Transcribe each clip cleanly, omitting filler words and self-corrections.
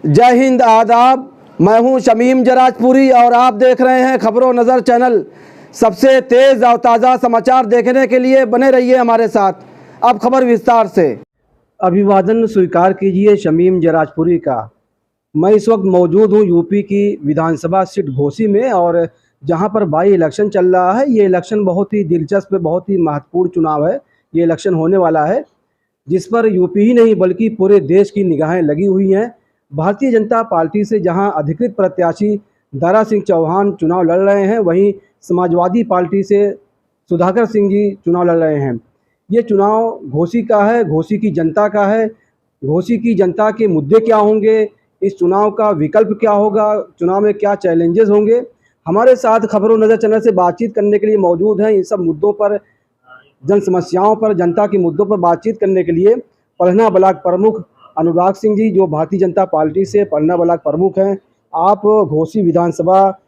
जय हिंद, आदाब। मैं हूं शमीम जराजपुरी और आप देख रहे हैं खबरों नज़र चैनल। सबसे तेज़ और ताज़ा समाचार देखने के लिए बने रहिए हमारे साथ। अब खबर विस्तार से। अभिवादन स्वीकार कीजिए शमीम जराजपुरी का। मैं इस वक्त मौजूद हूं यूपी की विधानसभा सीट घोसी में, और जहां पर बाई इलेक्शन चल रहा है। ये इलेक्शन बहुत ही दिलचस्प, बहुत ही महत्वपूर्ण चुनाव है। ये इलेक्शन होने वाला है जिस पर यूपी ही नहीं बल्कि पूरे देश की निगाहें लगी हुई हैं। भारतीय जनता पार्टी से जहां अधिकृत प्रत्याशी दारा सिंह चौहान चुनाव लड़ रहे हैं, वहीं समाजवादी पार्टी से सुधाकर सिंह जी चुनाव लड़ रहे हैं। ये चुनाव घोसी का है, घोसी की जनता का है। घोसी की जनता के मुद्दे क्या होंगे, इस चुनाव का विकल्प क्या होगा, चुनाव में क्या चैलेंजेस होंगे। हमारे साथ खबरों नज़र चैनल से बातचीत करने के लिए मौजूद हैं। इन सब मुद्दों पर, जन समस्याओं पर, जनता के मुद्दों पर बातचीत करने के लिए पलना ब्लॉक प्रमुख अनुराग सिंह जी, जो भारतीय जनता पार्टी से पलना ब्लॉक प्रमुख हैं। आप घोसी विधानसभा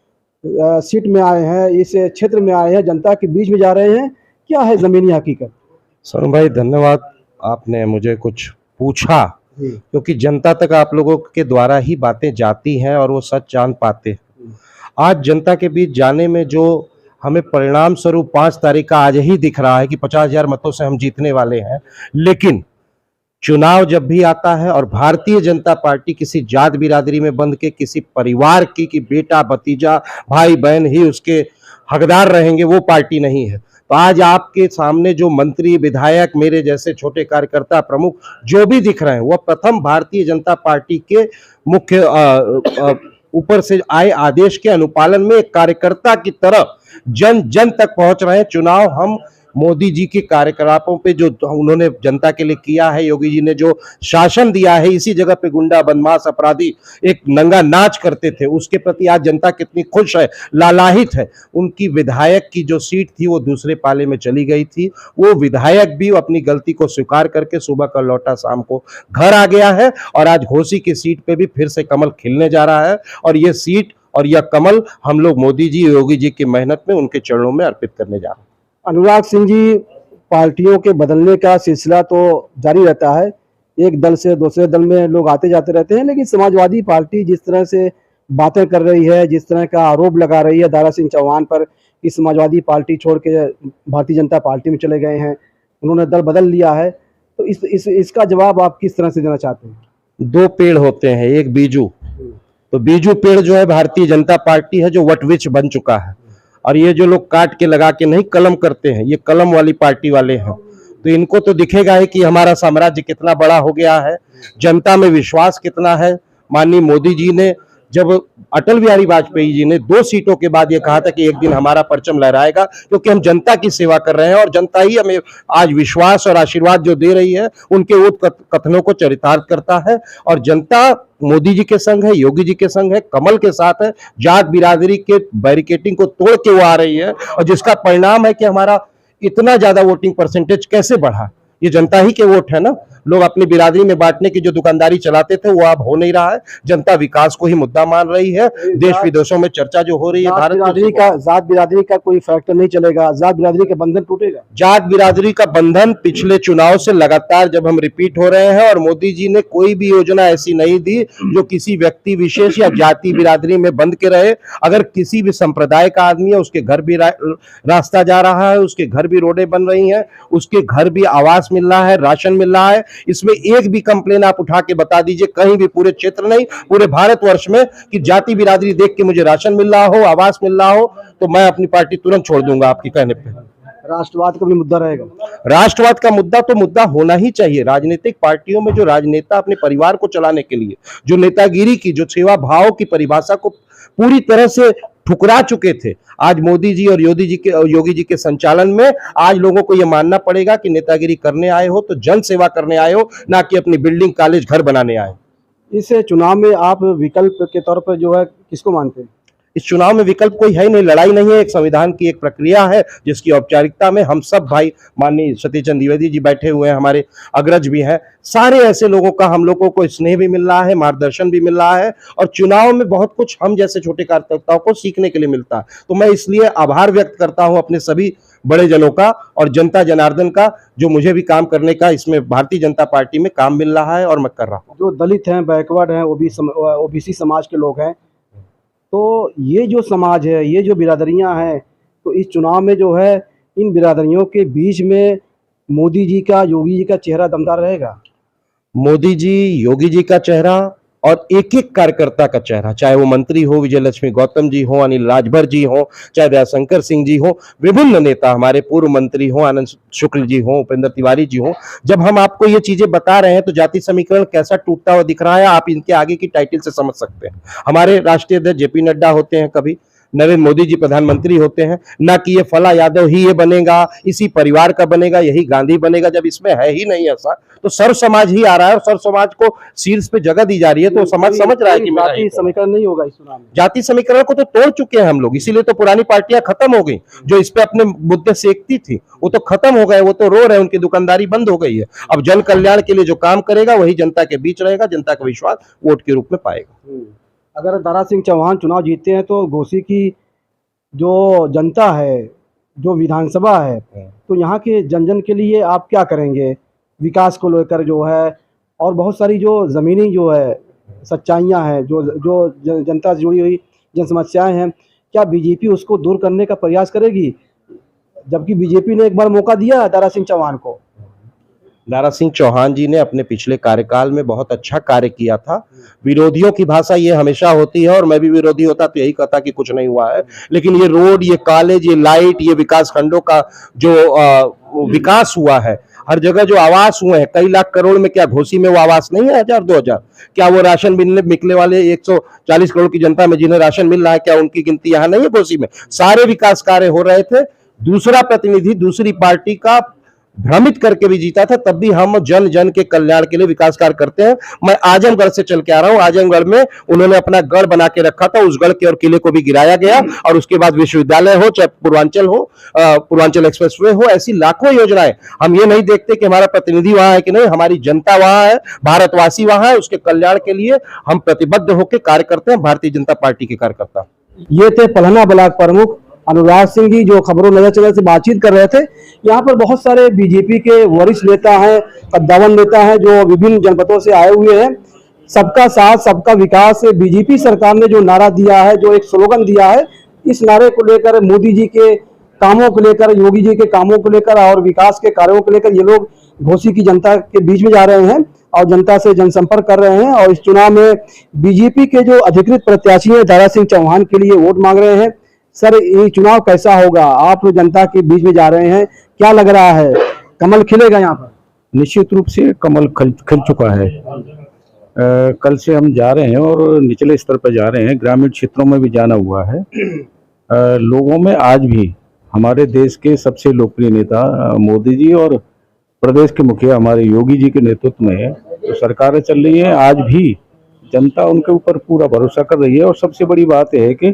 सीट में आए हैं, इस क्षेत्र में आए हैं, जनता के बीच में जा रहे हैं। क्या है ज़मीनी हकीकत? सोनू भाई धन्यवाद, आपने मुझे कुछ पूछा, क्योंकि जनता तक आप लोगों के द्वारा ही बातें जाती हैं और वो सच जान पाते हैं। आज जनता के बीच जाने में जो हमें परिणाम स्वरूप 5 तारीख का आज ही दिख रहा है कि 50,000 मतों से हम जीतने वाले हैं। लेकिन चुनाव जब भी आता है और भारतीय जनता पार्टी किसी जात बिरादरी में बंध के, किसी परिवार की कि बेटा भतीजा भाई बहन ही उसके हकदार रहेंगे, वो पार्टी नहीं है। तो आज आपके सामने जो मंत्री, विधायक, मेरे जैसे छोटे कार्यकर्ता, प्रमुख जो भी दिख रहे हैं, वह प्रथम भारतीय जनता पार्टी के मुख्य ऊपर से आए आदेश के अनुपालन में एक कार्यकर्ता की तरह जन जन तक पहुंच रहे हैं। चुनाव हम मोदी जी के कार्यकलापों पे जो उन्होंने जनता के लिए किया है, योगी जी ने जो शासन दिया है, इसी जगह पे गुंडा बदमाश अपराधी एक नंगा नाच करते थे, उसके प्रति आज जनता कितनी खुश है, लालायित है। उनकी विधायक की जो सीट थी वो दूसरे पाले में चली गई थी। वो विधायक भी अपनी गलती को स्वीकार करके सुबह का लौटा शाम को घर आ गया है, और आज घोसी की सीट पे भी फिर से कमल खिलने जा रहा है। और ये सीट और यह कमल हम लोग मोदी जी, योगी जी की मेहनत में उनके चरणों में अर्पित करने जा रहे हैं। अनुराग सिंह जी, पार्टियों के बदलने का सिलसिला तो जारी रहता है। एक दल से दूसरे दल में लोग आते जाते रहते हैं, लेकिन समाजवादी पार्टी जिस तरह से बातें कर रही है, जिस तरह का आरोप लगा रही है दारा सिंह चौहान पर कि समाजवादी पार्टी छोड़ के भारतीय जनता पार्टी में चले गए हैं, उन्होंने दल बदल लिया है, तो इसका जवाब आप किस तरह से देना चाहते हैं? 2 पेड़ होते हैं, एक बीजू। तो बीजू पेड़ जो है भारतीय जनता पार्टी है, जो वटवृक्ष बन चुका है। और ये जो लोग काट के लगा के नहीं कलम करते हैं, ये कलम वाली पार्टी वाले हैं। तो इनको तो दिखेगा ही कि हमारा साम्राज्य कितना बड़ा हो गया है, जनता में विश्वास कितना है। माननीय मोदी जी ने, जब अटल बिहारी वाजपेयी जी ने 2 सीटों के बाद ये कहा था कि एक दिन हमारा परचम लहराएगा, क्योंकि हम जनता की सेवा कर रहे हैं और जनता ही हमें आज विश्वास और आशीर्वाद जो दे रही है, उनके उन कथनों को चरितार्थ करता है। और जनता मोदी जी के संग है, योगी जी के संग है, कमल के साथ है। जात बिरादरी के बैरिकेटिंग को तोड़ के वो आ रही है, और जिसका परिणाम है कि हमारा इतना ज्यादा वोटिंग परसेंटेज कैसे बढ़ा। ये जनता ही के वोट है ना। लोग अपनी बिरादरी में बांटने की जो दुकानदारी चलाते थे, वो अब हो नहीं रहा है। जनता विकास को ही मुद्दा मान रही है। देश विदेशों में चर्चा जो हो रही है, जात बिरादरी का कोई फैक्टर नहीं चलेगा, जात बिरादरी का बंधन टूटेगा। जात बिरादरी का बंधन पिछले चुनाव से लगातार जब हम रिपीट हो रहे हैं, और मोदी जी ने कोई भी योजना ऐसी नहीं दी जो किसी व्यक्ति विशेष या जाति बिरादरी में बंध के रहे। अगर किसी भी संप्रदाय का आदमी है, उसके घर भी रास्ता जा रहा है, उसके घर भी रोडें बन रही हैं, उसके घर भी आवास मिल रहा है, राशन मिल रहा है। इसमें एक भी कंप्लेन आप उठा के बता दीजिए, कहीं भी, पूरे क्षेत्र नहीं, पूरे भारतवर्ष में, कि जाति बिरादरी देख के मुझे राशन मिल रहा हो, आवास मिल रहा हो, तो मैं अपनी पार्टी तुरंत छोड़ दूंगा आपके कहने पे। राष्ट्रवाद का भी मुद्दा रहेगा? राष्ट्रवाद का मुद्दा तो मुद्दा होना ही चाहिए। राजनीतिक पार्टियों में जो राजनेता अपने परिवार को चलाने के लिए जो नेतागिरी की, जो सेवा भाव की परिभाषा को पूरी तरह से ठुकरा चुके थे, आज मोदी जी और योगी जी के संचालन में आज लोगों को यह मानना पड़ेगा कि नेतागिरी करने आए हो तो जन सेवा करने आए हो, ना कि अपनी बिल्डिंग, कॉलेज, घर बनाने आए। इस चुनाव में आप विकल्प के तौर पर जो है किसको मानते हैं? इस चुनाव में विकल्प कोई है नहीं, लड़ाई नहीं है, एक संविधान की एक प्रक्रिया है जिसकी औपचारिकता में हम सब भाई, माननीय सतीश चंद्र द्विवेदी जी बैठे हुए हैं, हमारे अग्रज भी हैं, सारे ऐसे लोगों का हम लोगों को स्नेह भी मिल रहा है, मार्गदर्शन भी मिल रहा है, और चुनाव में बहुत कुछ हम जैसे छोटे कार्यकर्ताओं को सीखने के लिए मिलता है। तो मैं इसलिए आभार व्यक्त करता हूं अपने सभी बड़े जनों का और जनता जनार्दन का, जो मुझे भी काम करने का इसमें भारतीय जनता पार्टी में काम मिल रहा है और मैं कर रहा हूँ। जो दलित हैं, बैकवर्ड हैं, ओबीसी समाज के लोग हैं, तो ये जो समाज है, ये जो बिरादरियां हैं, तो इस चुनाव में जो है इन बिरादरियों के बीच में मोदी जी का, योगी जी का चेहरा दमदार रहेगा। मोदी जी, योगी जी का चेहरा और एक एक कार्यकर्ता का चेहरा, चाहे वो मंत्री हो विजय लक्ष्मी गौतम जी हो, अनिल राजभर जी हो, चाहे दयाशंकर सिंह जी हो, विभिन्न नेता हमारे पूर्व मंत्री हो, आनंद शुक्ल जी हो, उपेंद्र तिवारी जी हो, जब हम आपको ये चीजें बता रहे हैं तो जाति समीकरण कैसा टूटता हुआ दिख रहा है आप इनके आगे की टाइटल से समझ सकते हैं। हमारे राष्ट्रीय अध्यक्ष जेपी नड्डा होते हैं, कभी नरेंद्र मोदी जी प्रधानमंत्री होते हैं, ना कि ये फला यादव ही ये बनेगा, इसी परिवार का बनेगा, यही गांधी बनेगा, जब इसमें है ही नहीं ऐसा, तो सर्व समाज ही आ रहा है और सर्व समाज को शीर्ष पे जगह दी जा रही है, तो समाज समझ रहा है कि मेरा जाति समीकरण नहीं होगा इस चुनाव में। जाति समीकरण को तो तोड़ चुके हैं हम लोग, इसीलिए तो पुरानी पार्टियां खत्म हो गई, जो इस पे अपने मुद्दे सेकती थी वो तो खत्म हो गए, वो तो रो रहे, उनकी दुकानदारी बंद हो गई है। अब जन कल्याण के लिए जो काम करेगा वही जनता के बीच रहेगा, जनता का विश्वास वोट के रूप में पाएगा। अगर दारा सिंह चौहान चुनाव जीतते हैं तो घोसी की जो जनता है, जो विधानसभा है, तो यहाँ के जन के लिए आप क्या करेंगे विकास को लेकर जो है, और बहुत सारी जो ज़मीनी जो है सच्चाइयाँ हैं, जो जनता से जुड़ी हुई जन समस्याएं हैं, क्या बीजेपी उसको दूर करने का प्रयास करेगी? जबकि बीजेपी ने एक बार मौका दिया है दारा सिंह चौहान को। दारा सिंह चौहान जी ने अपने पिछले कार्यकाल में बहुत अच्छा कार्य किया था। विरोधियों की भाषा ये हमेशा होती है और मैं भी विरोधी होता तो यही कहता कि कुछ नहीं हुआ है, लेकिन ये रोड, ये कॉलेज, ये लाइट, ये विकास खंडों का जो विकास हुआ है, हर जगह जो आवास हुए हैं, कई लाख करोड़ में, क्या घोसी में वो आवास नहीं है 1000-2000? क्या वो राशन मिलने वाले 140 करोड़ की जनता में जिन्हें राशन मिल रहा है, क्या उनकी गिनती यहाँ नहीं है घोसी में? सारे विकास कार्य हो रहे थे। दूसरा प्रतिनिधि दूसरी पार्टी का भ्रमित करके भी जीता था, तब भी हम जन जन के कल्याण के लिए विकास कार्य करते हैं। मैं आजमगढ़ से चल के आ रहा हूं, आजमगढ़ में उन्होंने अपना गढ़ बना के रखा था, उस गढ़ के और किले को भी गिराया गया, और उसके बाद विश्वविद्यालय हो, चाहे पूर्वांचल एक्सप्रेसवे हो, ऐसी लाखों योजनाएं। हम ये नहीं देखते कि हमारा प्रतिनिधि वहां है कि नहीं, हमारी जनता वहां है, भारतवासी वहां है, उसके कल्याण के लिए हम प्रतिबद्ध होकर कार्य करते हैं, भारतीय जनता पार्टी के कार्यकर्ता। ये थे पलहना ब्लॉक प्रमुख अनुराग सिंह जी, जो खबरों नजर चैनल से बातचीत कर रहे थे। यहाँ पर बहुत सारे बीजेपी के वरिष्ठ नेता हैं, कद्दावर नेता हैं, जो विभिन्न जनपदों से आए हुए हैं। सबका साथ सबका विकास बीजेपी सरकार ने जो नारा दिया है, जो एक स्लोगन दिया है, इस नारे को लेकर, मोदी जी के कामों को लेकर, योगी जी के कामों को लेकर और विकास के कार्यों को लेकर ये लोग घोसी की जनता के बीच में जा रहे हैं और जनता से जनसंपर्क कर रहे हैं। और इस चुनाव में बीजेपी के जो अधिकृत प्रत्याशी हैं दारा सिंह चौहान के लिए वोट मांग रहे हैं। सर, ये चुनाव कैसा होगा? आप जनता के बीच में जा रहे हैं, क्या लग रहा है, कमल खिलेगा यहाँ पर? निश्चित रूप से कमल खिल चुका है। कल से हम जा रहे हैं और निचले स्तर पर जा रहे हैं, ग्रामीण क्षेत्रों में भी जाना हुआ है। लोगों में आज भी हमारे देश के सबसे लोकप्रिय नेता मोदी जी और प्रदेश के मुखिया हमारे योगी जी के नेतृत्व में तो सरकारें चल रही हैं, आज भी जनता उनके ऊपर पूरा भरोसा कर रही है। और सबसे बड़ी बात यह है कि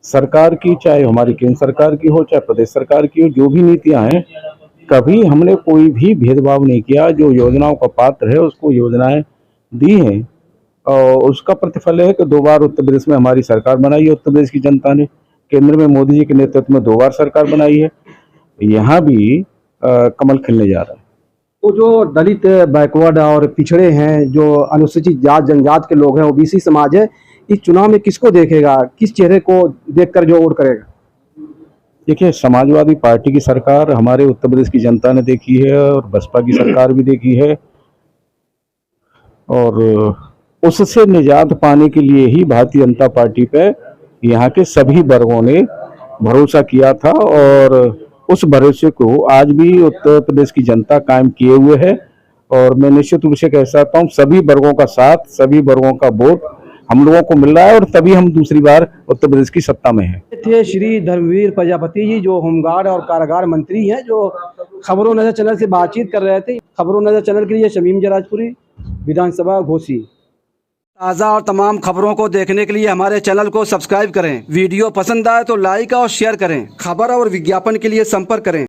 सरकार की, चाहे हमारी केंद्र सरकार की हो, चाहे प्रदेश सरकार की हो, जो भी नीतियां हैं, कभी हमने कोई भी भेदभाव नहीं किया। जो योजनाओं का पात्र है उसको योजनाएं दी हैं और उसका प्रतिफल है कि 2 बार उत्तर प्रदेश में हमारी सरकार बनाई है, उत्तर प्रदेश की जनता ने। केंद्र में मोदी जी के नेतृत्व में 2 बार सरकार बनाई है। यहाँ भी कमल खिलने जा रहा है। तो जो दलित, बैकवर्ड और पिछड़े हैं, जो अनुसूचित जात जनजात के लोग हैं, ओबीसी समाज है, इस चुनाव में किसको देखेगा, किस चेहरे को देखकर जो वोट करेगा? देखिए, समाजवादी पार्टी की सरकार हमारे उत्तर प्रदेश की जनता ने देखी है और बसपा की सरकार भी देखी है, और उससे निजात पाने के लिए ही भारतीय जनता पार्टी पे यहाँ के सभी वर्गों ने भरोसा किया था और उस भरोसे को आज भी उत्तर प्रदेश की जनता कायम किए हुए है। और मैं निश्चित रूप से कह सकता हूँ, सभी वर्गों का साथ, सभी वर्गों का वोट हम लोगों को मिल रहा है और तभी हम दूसरी बार उत्तर प्रदेश की सत्ता में हैं। थे श्री धर्मवीर प्रजापति जी, जो होमगार्ड और कारागार मंत्री हैं, जो खबरों नजर चैनल से बातचीत कर रहे थे। खबरों नजर चैनल के लिए शमीम जराजपुरी, विधानसभा घोसी। ताज़ा और तमाम खबरों को देखने के लिए हमारे चैनल को सब्सक्राइब करें। वीडियो पसंद आए तो लाइक और शेयर करें। खबर और विज्ञापन के लिए संपर्क करें।